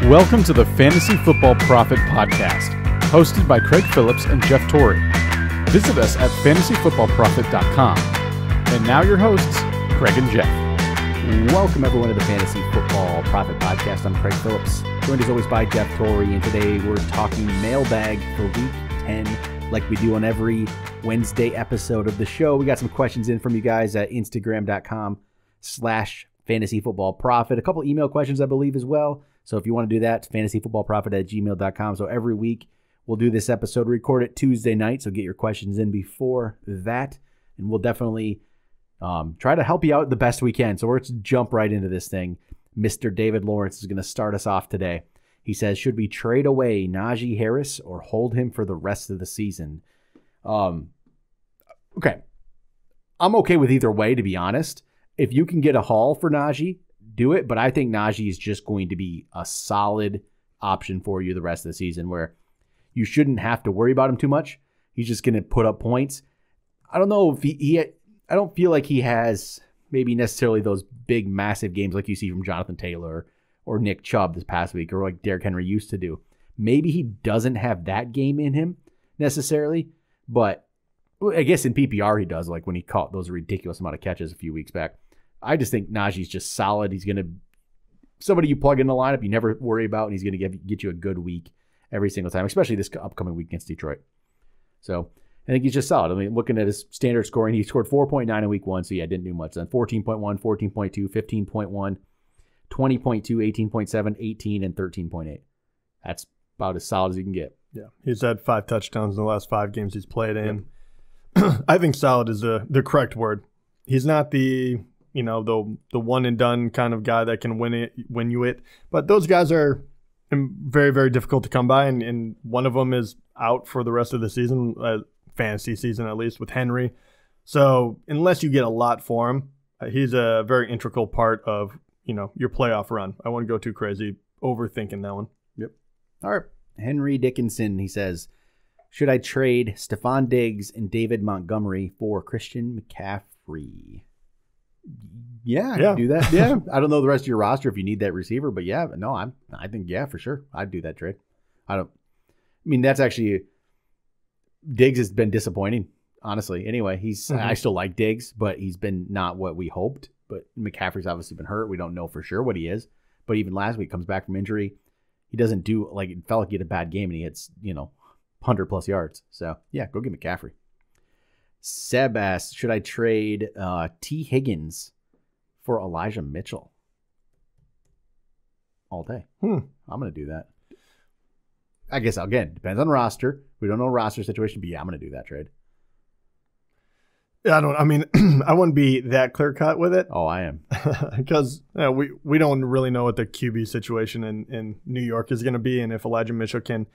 Welcome to the Fantasy Football Prophet Podcast, hosted by Craig Phillips and Jeff Torrey. Visit us at fantasyfootballprophet.com. And now your hosts, Craig and Jeff. Welcome everyone to the Fantasy Football Prophet Podcast. I'm Craig Phillips, joined as always by Jeff Torrey, and today we're talking Mailbag for Week 10, like we do on every Wednesday episode of the show. We got some questions in from you guys at Instagram.com/fantasyfootballprophet. A couple email questions, I believe, as well. So if you want to do that, fantasyfootballprophet@gmail.com. So every week we'll do this episode, record it Tuesday night. So get your questions in before that. And we'll definitely try to help you out the best we can. So let's jump right into this thing. Mr. David Lawrence is going to start us off today. He says, should we trade away Najee Harris or hold him for the rest of the season? Okay. I'm okay with either way, to be honest. If you can get a haul for Najee, do it, but I think Najee is just going to be a solid option for you the rest of the season where you shouldn't have to worry about him too much. He's just going to put up points. I don't know if I don't feel like he has maybe necessarily those big, massive games like you see from Jonathan Taylor or Nick Chubb this past week or like Derrick Henry used to do. Maybe he doesn't have that game in him necessarily, but I guess in PPR he does, like when he caught those ridiculous amount of catches a few weeks back. I just think Najee's just solid. He's going to somebody you plug in the lineup you never worry about, and he's going to get you a good week every single time, especially this upcoming week against Detroit. So I think he's just solid. I mean, looking at his standard scoring, he scored 4.9 in week 1, so yeah, didn't do much then. 14.1, 14.2, 15.1, 20.2, 18.7, 18, and 13.8. That's about as solid as you can get. Yeah, he's had 5 touchdowns in the last 5 games he's played in. Yep. I think solid is the correct word. He's not the one and done kind of guy that can win you it. But those guys are very, very difficult to come by, and one of them is out for the rest of the season, fantasy season at least, with Henry. So unless you get a lot for him, he's a very integral part of your playoff run. I wouldn't go too crazy overthinking that one. Yep. All right. Henry Dickinson, he says, should I trade Stefan Diggs and David Montgomery for Christian McCaffrey? Yeah, I can do that. Yeah. I don't know the rest of your roster if you need that receiver, but yeah, no, I think, yeah, for sure. I'd do that trade. That's actually, Diggs has been disappointing, honestly. Anyway, I still like Diggs, but he's been not what we hoped. But McCaffrey's obviously been hurt. We don't know for sure what he is. But even last week, comes back from injury. He doesn't do, like, it felt like he had a bad game and he hits, 100+ yards. So, yeah, go get McCaffrey. Seb asks, should I trade T. Higgins for Elijah Mitchell? All day. I'm going to do that. I guess, again, depends on roster. We don't know roster situation, but yeah, I'm going to do that trade. Yeah, I wouldn't be that clear-cut with it. Oh, I am. Because we don't really know what the QB situation in New York is going to be, and if Elijah Mitchell can,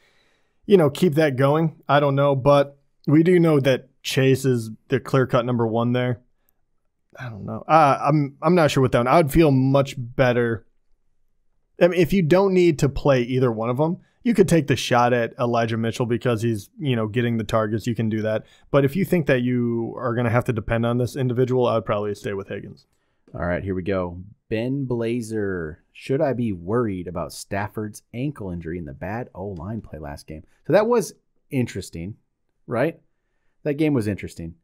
keep that going. I don't know, but we do know that Chase is the clear-cut number 1 there. I don't know. I'm not sure what that one. I would feel much better. I mean, if you don't need to play either one of them, you could take the shot at Elijah Mitchell because he's, getting the targets. You can do that. But if you think that you are going to have to depend on this individual, I would probably stay with Higgins. All right, here we go. Ben Blazer. Should I be worried about Stafford's ankle injury in the bad O-line play last game? So that was interesting, right? That game was interesting.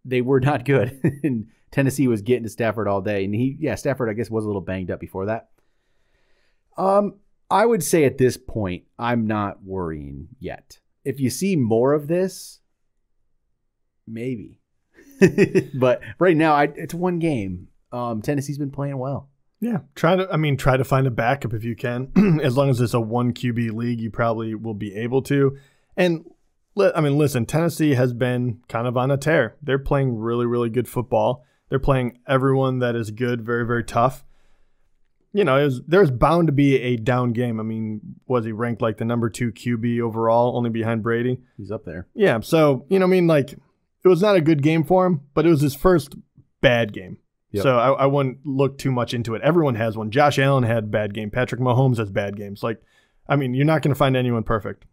They were not good. And Tennessee was getting to Stafford all day. And Stafford, I guess, was a little banged up before that. I would say at this point, I'm not worrying yet. If you see more of this, maybe. But right now, it's one game. Tennessee's been playing well. Yeah, try to find a backup if you can. As long as it's a 1 QB league, you probably will be able to. And listen, Tennessee has been kind of on a tear. They're playing really, really good football. They're playing everyone that is good, very, very tough. There's bound to be a down game. Was he ranked like the number 2 QB overall, only behind Brady? He's up there. Yeah, so, it was not a good game for him, but it was his first bad game. Yep. So I wouldn't look too much into it. Everyone has one. Josh Allen had a bad game. Patrick Mahomes has bad games. You're not going to find anyone perfect.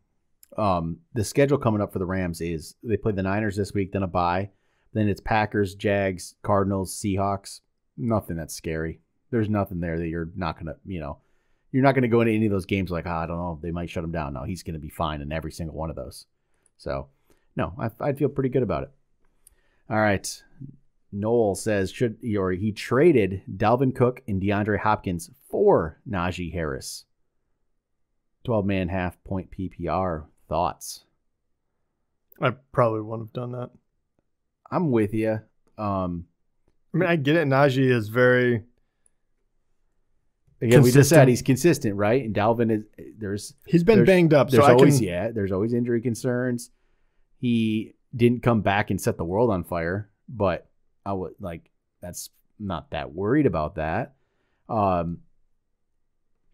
The schedule coming up for the Rams is they play the Niners this week, then a bye. Then it's Packers, Jags, Cardinals, Seahawks. Nothing that's scary. There's nothing there that you're not going to, You're not going to go into any of those games like, I don't know, they might shut him down. No, he's going to be fine in every single one of those. So, no, I'd feel pretty good about it. All right. Noel says he traded Dalvin Cook and DeAndre Hopkins for Najee Harris. 12-man half-point PPR. Thoughts? I probably wouldn't have done that. I'm with you. I mean, I get it. Najee is very... Again, we just said he's consistent, right? And Dalvin he's been banged up. There's always injury concerns. He didn't come back and set the world on fire, but that's not that worried about that. I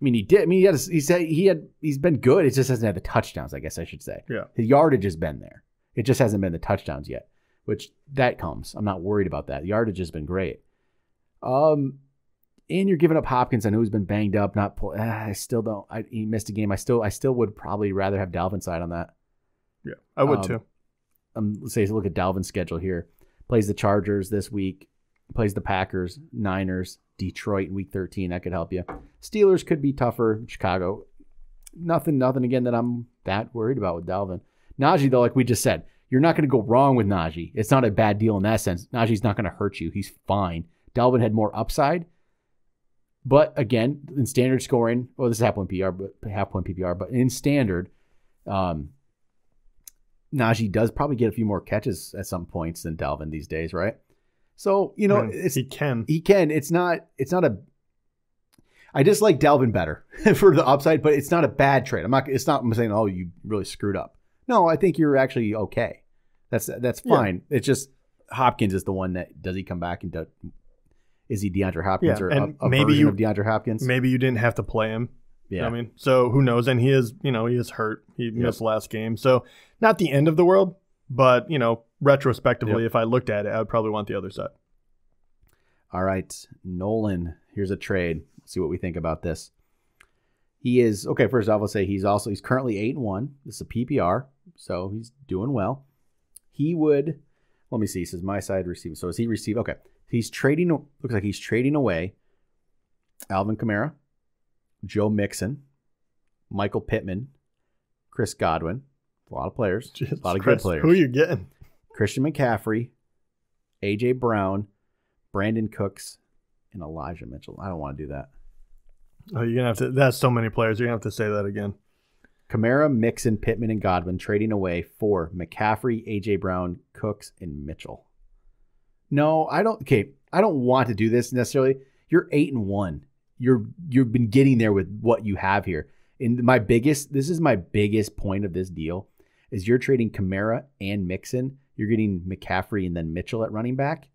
mean, he did. I mean, he's been good. It just hasn't had the touchdowns, I guess I should say. Yeah. His yardage has been there. It just hasn't been the touchdowns yet, which that comes. I'm not worried about that. The yardage has been great. And you're giving up Hopkins. I know he's been banged up. I still don't. He missed a game. I still would probably rather have Dalvin's side on that. Yeah, I would too. Let's say look at Dalvin's schedule here. Plays the Chargers this week. Plays the Packers, Niners, Detroit in week 13. That could help you. Steelers could be tougher. Chicago. Nothing again that I'm that worried about with Dalvin. Najee, though, like we just said, you're not going to go wrong with Najee. It's not a bad deal in that sense. Najee's not going to hurt you. He's fine. Dalvin had more upside. But again, in standard scoring, this is half point PPR, but in standard, Najee does probably get a few more catches at some points than Dalvin these days, right? So, he can. It's not I just like Dalvin better for the upside, but it's not a bad trade. I'm saying, oh, you really screwed up. No, I think you're actually okay. That's fine. Yeah. It's just Hopkins is the one that does he come back and is he DeAndre Hopkins or a version of DeAndre Hopkins? Maybe you didn't have to play him. Yeah. You know what I mean? So who knows? And he is hurt. He missed last game. So not the end of the world, but, retrospectively, if I looked at it, I would probably want the other side. All right. Nolan, here's a trade. Let's see what we think about this. He is, okay, first off, I'll say he's currently 8-1. This is a PPR, so he's doing well. He would, let me see, he says my side receiver. So is he receive? Okay. Looks like he's trading away Alvin Kamara, Joe Mixon, Michael Pittman, Chris Godwin. A lot of players. A lot of good players. Who are you getting? Christian McCaffrey, A.J. Brown, Brandon Cooks, and Elijah Mitchell. I don't want to do that. Oh, you're going to have to. That's so many players. You're going to have to say that again. Kamara, Mixon, Pittman, and Godwin trading away for McCaffrey, A.J. Brown, Cooks, and Mitchell. No, I don't. Okay, I don't want to do this necessarily. You're 8-1. You've been getting there with what you have here. And this is my biggest point of this deal is you're trading Kamara and Mixon. You're getting McCaffrey and then Mitchell at running back.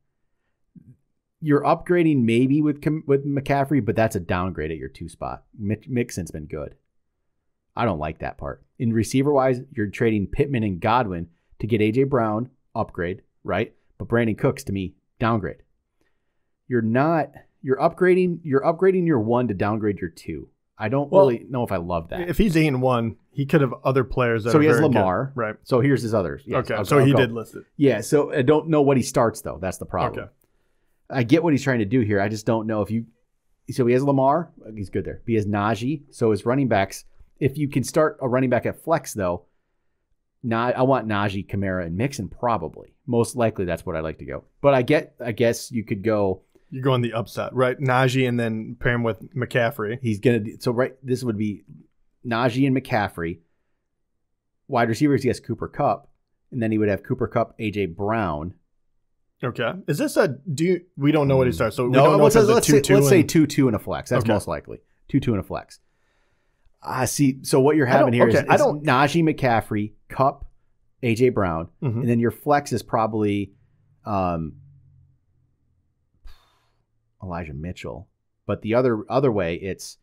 You're upgrading maybe with McCaffrey, but that's a downgrade at your 2 spot. Mixon's been good. I don't like that part. In receiver wise, you're trading Pittman and Godwin to get A.J. Brown, upgrade, right? But Brandon Cooks, to me, downgrade. You're upgrading your 1 to downgrade your 2. I don't really know if I love that. If he's 8-1, he could have other players that so are he has very Lamar. Good. Right. So here's his others. Yes, okay. So he did list it. Yeah. So I don't know what he starts, though. That's the problem. Okay. I get what he's trying to do here. I just don't know so he has Lamar. He's good there. He has Naji. So his running backs, if you can start a running back at flex, though, I want Naji, Kamara, and Mixon probably. Most likely that's what I like to go. But I guess you could go. You're going the upside, right? Najee and then pair him with McCaffrey. This would be Najee and McCaffrey. Wide receivers, he has Cooper Kupp. And then he would have Cooper Kupp, A.J. Brown. Okay. Is this we don't know what he starts. So we don't know if it's let's say 2-2 and a flex. That's most likely. 2-2 and a flex. See, so what you're having here is Najee, McCaffrey, Kupp, A.J. Brown. Mm-hmm. And then your flex is probably Elijah Mitchell. But the other way, it's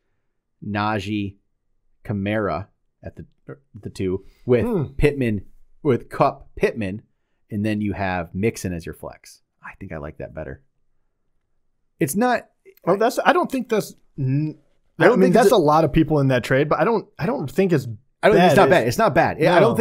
Najee, Kamara at the 2 with Pittman, with Kupp, Pittman, and then you have Mixon as your flex. I think I like that better. It's not. Oh, I don't think that's. I mean, that's a lot of people in that trade, but I don't think it's. It's not bad. It's not bad. No.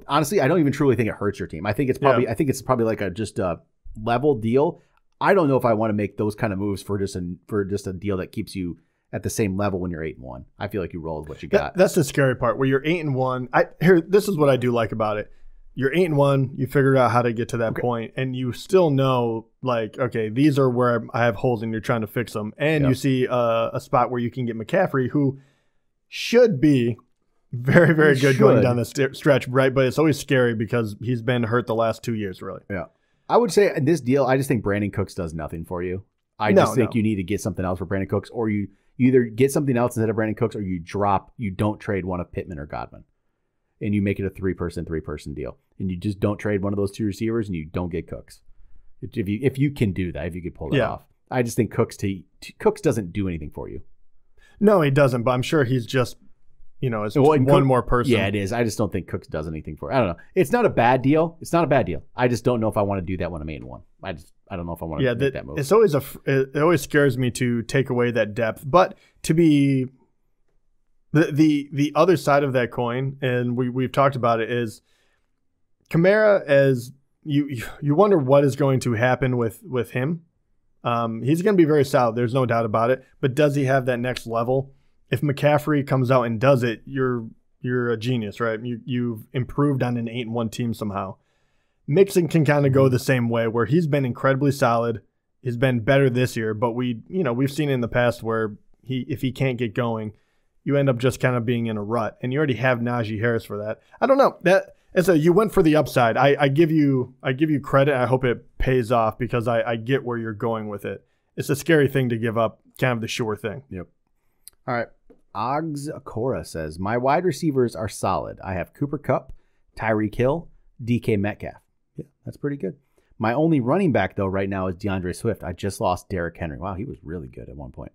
Honestly, I don't even truly think it hurts your team. I think it's probably like just a level deal. I don't know if I want to make those kind of moves for just a deal that keeps you at the same level when you're 8-1. I feel like you roll with what you got. That's the scary part where you're 8-1. This is what I do like about it. You're 8-1. You figured out how to get to that point, and you still know, like, okay, these are where I have holes, and you're trying to fix them. And you see a spot where you can get McCaffrey, who should be very, very good going down the stretch, right? But it's always scary because he's been hurt the last 2 years, really. Yeah. I would say in this deal, I just think Brandon Cooks does nothing for you. I just think you need to get something else for Brandon Cooks, or you either get something else instead of Brandon Cooks, or you don't trade one of Pittman or Godwin, and you make it a three-person deal. And you just don't trade one of those two receivers, and you don't get Cooks. If you can do that, if you could pull that off. I just think Cooks doesn't do anything for you. No, he doesn't, but I'm sure he's just, it's one more person. Yeah, it is. I just don't think Cooks does anything for it. I don't know. It's not a bad deal. I just don't know if I want to do that when I'm 8-1. I don't know if I want to make that move. It's always it always scares me to take away that depth, but to be the other side of that coin, and we've talked about it, is Kamara. As you wonder what is going to happen with him. He's going to be very solid. There's no doubt about it. But does he have that next level? If McCaffrey comes out and does it, you're a genius, right? You've improved on an 8-1 team somehow. Mixon can kind of go the same way, where he's been incredibly solid. He's been better this year, but we've seen in the past where if he can't get going, you end up just kind of being in a rut, and you already have Najee Harris for that. I don't know you went for the upside. I give you credit. I hope it pays off because I get where you're going with it. It's a scary thing to give up, kind of the sure thing. Yep. All right. Oggs Akora says, my wide receivers are solid. I have Cooper Kupp, Tyreek Hill, DK Metcalf. Yeah, that's pretty good. My only running back, though, right now is DeAndre Swift. I just lost Derrick Henry. Wow, he was really good at one point.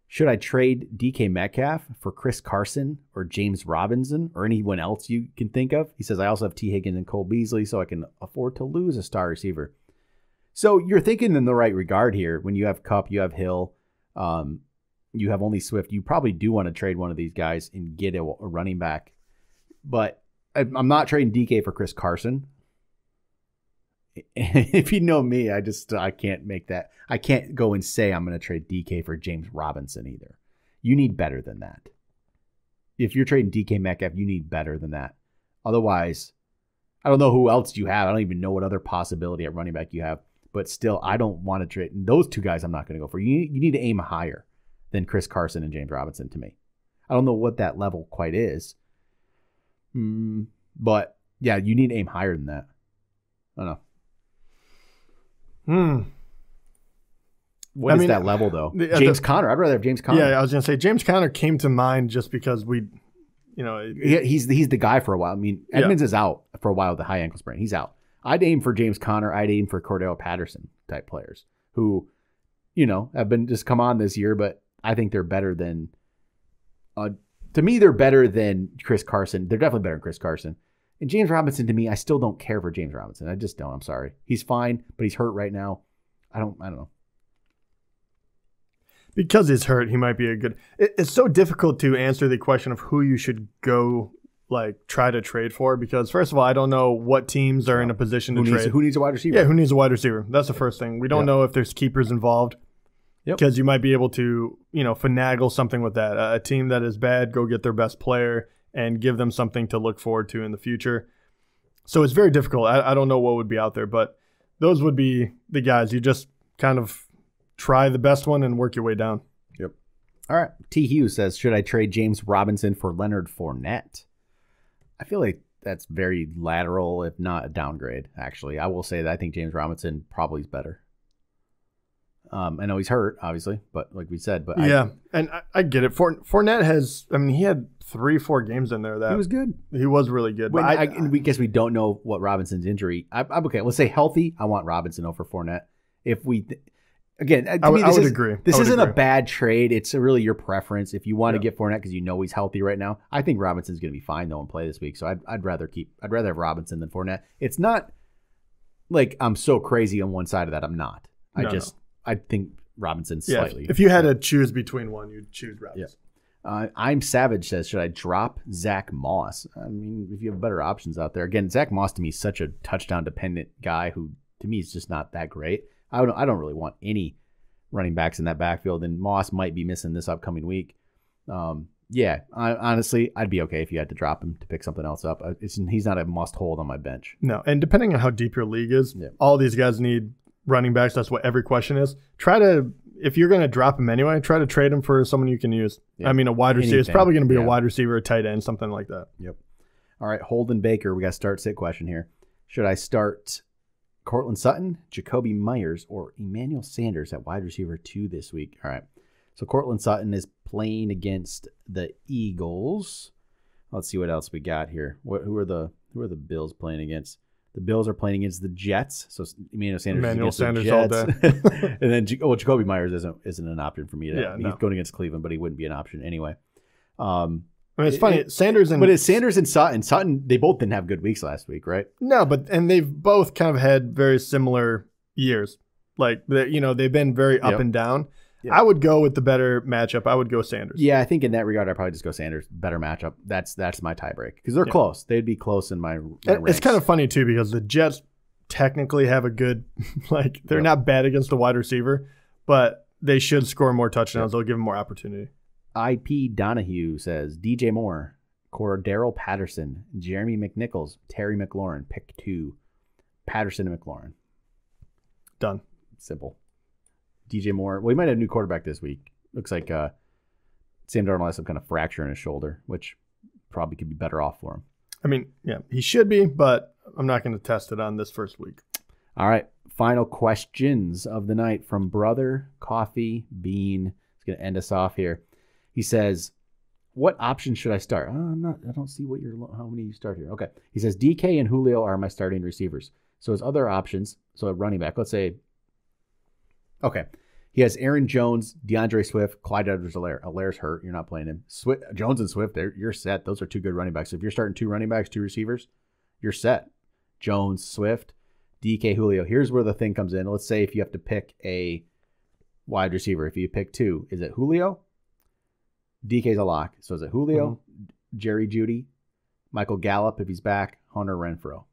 Should I trade DK Metcalf for Chris Carson or James Robinson or anyone else you can think of? He says, I also have T. Higgins and Cole Beasley, so I can afford to lose a star receiver. So you're thinking in the right regard here. When you have Kupp, you have Hill, you have only Swift. You probably do want to trade one of these guys and get a running back. But I'm not trading DK for Chris Carson. If you know me, I can't make that. I can't go and say I'm going to trade DK for James Robinson either. You need better than that. If you're trading DK Metcalf, you need better than that. Otherwise, I don't know who else you have. I don't even know what other possibility at running back you have. But still, I don't want to trade. Those two guys I'm not going to go for. You need to aim higher than Chris Carson and James Robinson to me. I don't know what that level quite is. But, yeah, you need to aim higher than that. I don't know. What is that level, though? James Conner. I'd rather have James Conner. Yeah, I was going to say James Conner came to mind just because he's the guy for a while. I mean, Edmonds is out for a while with the high ankle sprain. He's out. I'd aim for James Conner. I'd aim for Cordell Patterson type players who, have been just come on this year, but I think they're better than. To me, they're better than Chris Carson. They're definitely better than Chris Carson. And James Robinson, to me, I still don't care for James Robinson. I just don't. I'm sorry. He's fine, but he's hurt right now. I don't know. Because he's hurt, he might be a good. It's so difficult to answer the question of who you should go try to trade for, because first of all, I don't know what teams are in a position to trade. Who needs a wide receiver? Yeah, who needs a wide receiver? That's the first thing. We don't know if there's keepers involved. Because you might be able to, finagle something with that. A team that is bad, go get their best player and give them something to look forward to in the future. So it's very difficult. I don't know what would be out there, but those would be the guys. You just kind of try the best one and work your way down. Yep. All right. T. Hughes says, should I trade James Robinson for Leonard Fournette? I feel like that's very lateral, if not a downgrade, actually. I will say that I think James Robinson probably is better. I know he's hurt, obviously, but like we said, and I get it. Fournette has, he had 3-4 games in there that he was good. He was really good. But we guess we don't know what Robinson's injury. I'm okay. Let's say healthy. I want Robinson over Fournette. If we, again, I would agree. This isn't a bad trade. It's really your preference. If you want to get Fournette because he's healthy right now, I think Robinson's going to be fine though and play this week. So I'd rather have Robinson than Fournette. It's not like I'm so crazy on one side of that. I'm not. I think Robinson's slightly. If you had to choose between one, you'd choose Robinson. Yeah. I'm Savage says, should I drop Zach Moss? If you have better options out there. Again, Zach Moss to me is such a touchdown dependent guy who to me is just not that great. I don't really want any running backs in that backfield, and Moss might be missing this upcoming week. Honestly, I'd be okay if you had to drop him to pick something else up. He's not a must hold on my bench. No, and depending on how deep your league is, all these guys need running backs. That's what every question is. If you're going to drop him anyway, try to trade him for someone you can use. Yeah. I mean, a wide receiver. It's probably going to be a wide receiver, a tight end, something like that. Yep. All right, Holden Baker. We got start sit question here. Should I start Cortland Sutton, Jacoby Myers, or Emmanuel Sanders at wide receiver 2 this week? All right. So Cortland Sutton is playing against the Eagles. Let's see what else we got here. Who are the Bills playing against? The Bills are playing against the Jets. So Emmanuel Sanders all day. And then Jacoby Myers isn't an option for me. He's going against Cleveland, but he wouldn't be an option anyway. I mean, it's funny. It's Sanders and Sutton, they both didn't have good weeks last week, right? No, and they've both kind of had very similar years. Like, they've been very up and down. Yep. I would go with the better matchup. I would go Sanders. Yeah, I think in that regard, I'd probably just go Sanders. Better matchup. That's my tiebreak because they're close. They'd be close in my ranks. It's kind of funny too because the Jets technically have a good, they're not bad against a wide receiver, but they should score more touchdowns. They'll give them more opportunity. IP Donahue says DJ Moore, Cordero Patterson, Jeremy McNichols, Terry McLaurin. Pick 2. Patterson and McLaurin. Done. Simple. DJ Moore. Well, he might have a new quarterback this week. Looks like Sam Darnold has some kind of fracture in his shoulder, which probably could be better off for him. I mean, yeah, he should be, but I'm not going to test it on this first week. All right. Final questions of the night from Brother Coffee Bean. He's going to end us off here. He says, what option should I start? I don't see how many you start here. Okay. He says, DK and Julio are my starting receivers. So his other options, so a running back, let's say, okay. He has Aaron Jones, DeAndre Swift, Clyde Edwards-Helaire. Hilaire's hurt. You're not playing him. Jones and Swift, you're set. Those are 2 good running backs. So if you're starting 2 running backs, 2 receivers, you're set. Jones, Swift, DK, Julio. Here's where the thing comes in. Let's say if you have to pick a wide receiver, if you pick 2, is it Julio? DK's a lock. So is it Julio, Jerry Jeudy, Michael Gallup if he's back, Hunter Renfrow?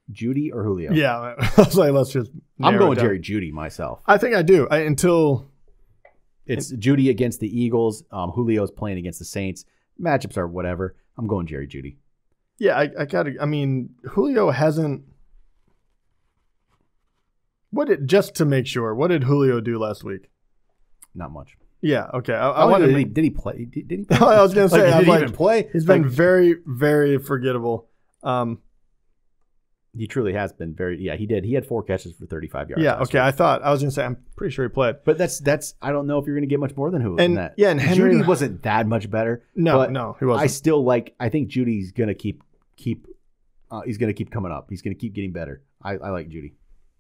Judy or Julio? Yeah, I was like, let's just. I'm going Jerry Jeudy myself. I think I do until it's Jeudy against the Eagles. Julio's playing against the Saints. Matchups are whatever. I'm going Jerry Jeudy. Yeah, I gotta. I mean, Julio hasn't. Just to make sure, what did Julio do last week? Not much. Yeah. Okay. Did he play? Did he play? I was gonna say. Did he even play? He's been very, very forgettable. He truly has been very. Yeah, he did. He had 4 catches for 35 yards. Yeah. Okay. I was gonna say. I'm pretty sure he played. But that's. I don't know if you're gonna get much more than Julio. And that. Yeah, and Henry Jeudy wasn't that much better. No, he wasn't. I still like. I think Judy's gonna keep. He's gonna keep coming up. He's gonna keep getting better. I like Jeudy.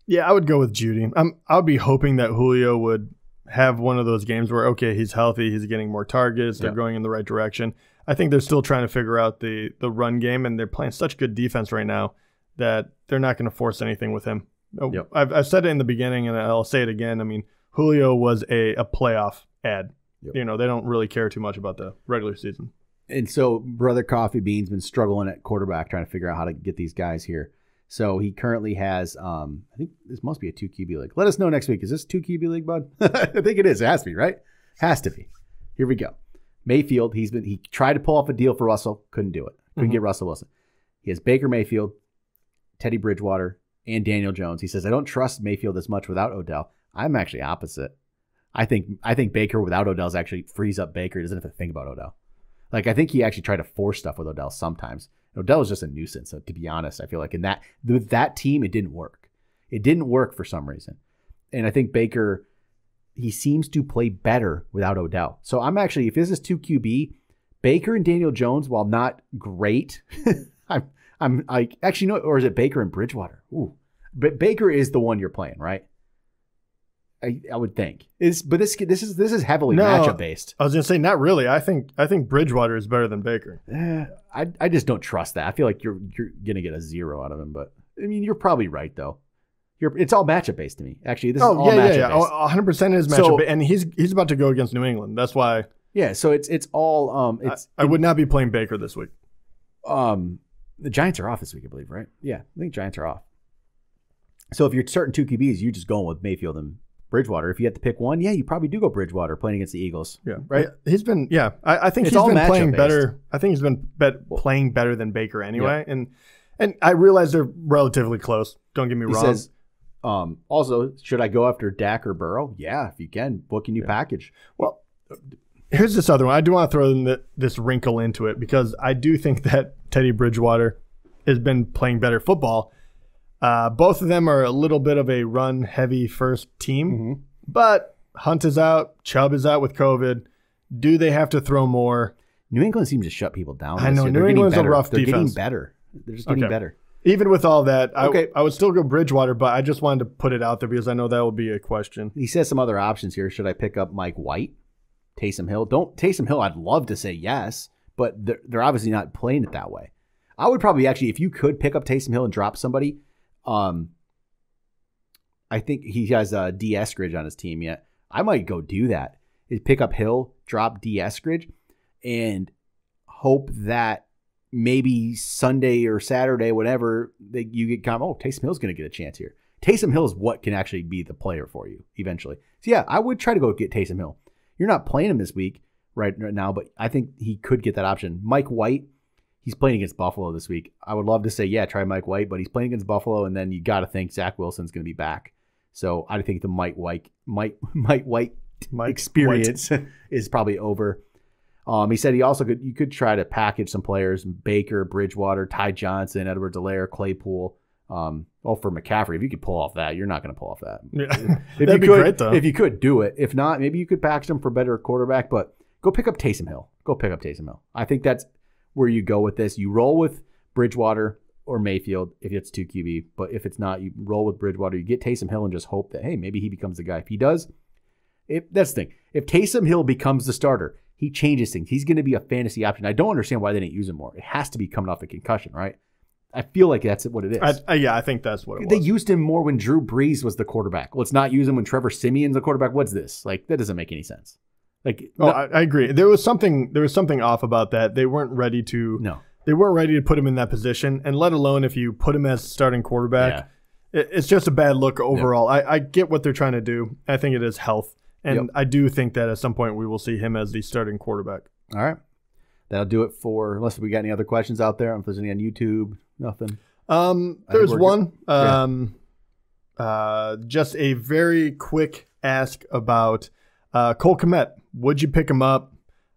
Yeah, I would go with Jeudy. I would be hoping that Julio would have one of those games where he's healthy, he's getting more targets, they're going in the right direction. I think they're still trying to figure out the run game, and they're playing such good defense right now that they're not going to force anything with him. Yep. I've said it in the beginning, and I'll say it again. I mean, Julio was a playoff ad. Yep. They don't really care too much about the regular season. And so Brother Coffee Bean's been struggling at quarterback, trying to figure out how to get these guys here. So he currently has, I think this must be a 2 QB league. Let us know next week. Is this 2 QB league, bud? I think it is. It has to be, right? Has to be. Here we go. Mayfield, he tried to pull off a deal for Russell. Couldn't do it. Couldn't get Russell Wilson. He has Baker Mayfield, Teddy Bridgewater, and Daniel Jones. He says, I don't trust Mayfield as much without Odell. I'm actually opposite. I think Baker without Odell actually frees up Baker. He doesn't have to think about Odell. I think he actually tried to force stuff with Odell sometimes. Odell is just a nuisance. So to be honest, I feel like with that team, it didn't work. It didn't work for some reason. And I think Baker, he seems to play better without Odell. So I'm actually, if this is 2 QB, Baker and Daniel Jones, while not great, I'm like, actually, no, or is it Baker and Bridgewater? Ooh, but Baker is the one you're playing, right? I would think. But this is heavily matchup based. I was gonna say not really. I think Bridgewater is better than Baker. I just don't trust that. I feel like you're gonna get a 0 out of him. But I mean, you're probably right though. It's all matchup based to me. Actually, this is all matchup based. 100% is matchup, and he's about to go against New England. That's why. Yeah. So it's all. I would not be playing Baker this week. The Giants are off this week, I believe, right? Yeah, I think Giants are off. So if you're starting 2 QBs, you're just going with Mayfield and Bridgewater. If you had to pick one, yeah, you probably do go Bridgewater playing against the Eagles. Yeah, right. He's been, I think It's he's all been playing matchup-based. better. I think he's been playing better than Baker anyway. And I realize they're relatively close. Don't get me He wrong. says, also, should I go after Dak or Burrow? Yeah, if you can, book a new package. Well, here's this other one. I do want to throw in this wrinkle into it because I do think that Teddy Bridgewater has been playing better football. Both of them are a little bit of a run-heavy first team, but Hunt is out, Chubb is out with COVID. Do they have to throw more? New England seems to shut people down. I know, They're New getting England's a better. rough They're defense. getting better. They're just getting better. Even with all that, Okay. I would still go Bridgewater, but I just wanted to put it out there because I know that will be a question. He says some other options here. Should I pick up Mike White, Taysom Hill? Taysom Hill, I'd love to say yes, but they're obviously not playing it that way. I would probably actually, if you could pick up Taysom Hill and drop somebody, I think he has D. Eskridge on his team yet. I might go do that. Is pick up Hill, drop D. Eskridge, and hope that maybe Sunday or Saturday, whatever, that you get kind of, Taysom Hill's going to get a chance here. Taysom Hill is what can actually be the player for you eventually. So yeah, I would try to go get Taysom Hill. You're not playing him this week right now, but I think he could get that option. Mike White, he's playing against Buffalo this week. I would love to say, yeah, try Mike White, but he's playing against Buffalo, and then you got to think Zach Wilson's going to be back. So I think the Mike White experience is probably over. He said you could try to package some players: Baker, Bridgewater, Ty Johnson, Edwards-Helaire, Claypool. For McCaffrey, if you could pull off that, you're not going to pull off that. Yeah. That'd be great, though. If you could do it. If not, maybe you could package them for better quarterback, but go pick up Taysom Hill. I think that's where you go with this. You roll with Bridgewater or Mayfield if it's 2 QB, but if it's not, you roll with Bridgewater. You get Taysom Hill and just hope that, hey, maybe he becomes the guy. If he does, that's the thing. If Taysom Hill becomes the starter, he changes things. He's going to be a fantasy option. I don't understand why they didn't use him more. It has to be coming off a concussion, right? I feel like that's what it is. I think that's what it was. They used him more when Drew Brees was the quarterback. Let's not use him when Trevor Simeon's the quarterback. What's this? Like, that doesn't make any sense. Like, I agree. There was something off about that. They weren't ready to. No. They weren't ready to put him in that position, and let alone if you put him as starting quarterback. Yeah. It's just a bad look overall. Yep. I get what they're trying to do. I think it is health, and I do think that at some point we will see him as the starting quarterback. All right. That'll do it for, unless we got any other questions out there. I don't know if there's any on YouTube. Nothing. There's one. Just a very quick ask about Cole Komet. Would you pick him up?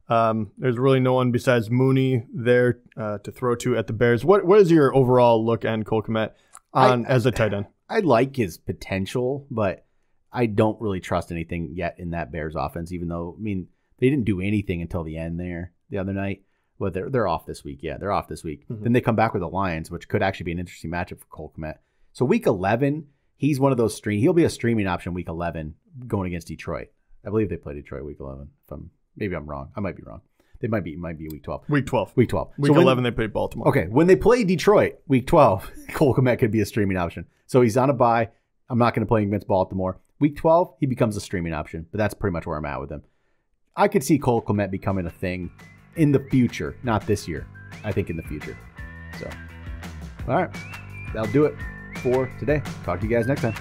There's really no one besides Mooney there to throw to at the Bears. What is your overall look on Cole Komet as a tight end? I like his potential, but I don't really trust anything yet in that Bears offense, even though, I mean, they didn't do anything until the end there the other night. Well, they're off this week. Yeah, they're off this week. Mm-hmm. Then they come back with the Lions, which could actually be an interesting matchup for Cole Komet. So week 11, he's one of those he'll be a streaming option week 11 going against Detroit. I believe they play Detroit week 11. Maybe I'm wrong. I might be wrong. It might be week 12. Week 12. Week 12. Week 11, they play Baltimore. Okay, when they play Detroit, week 12, Cole Komet could be a streaming option. So he's on a bye. I'm not going to play against Baltimore. Week 12, he becomes a streaming option, but that's pretty much where I'm at with him. I could see Cole Komet becoming a thing in the future, not this year. I think in the future. So, all right, that'll do it for today. Talk to you guys next time.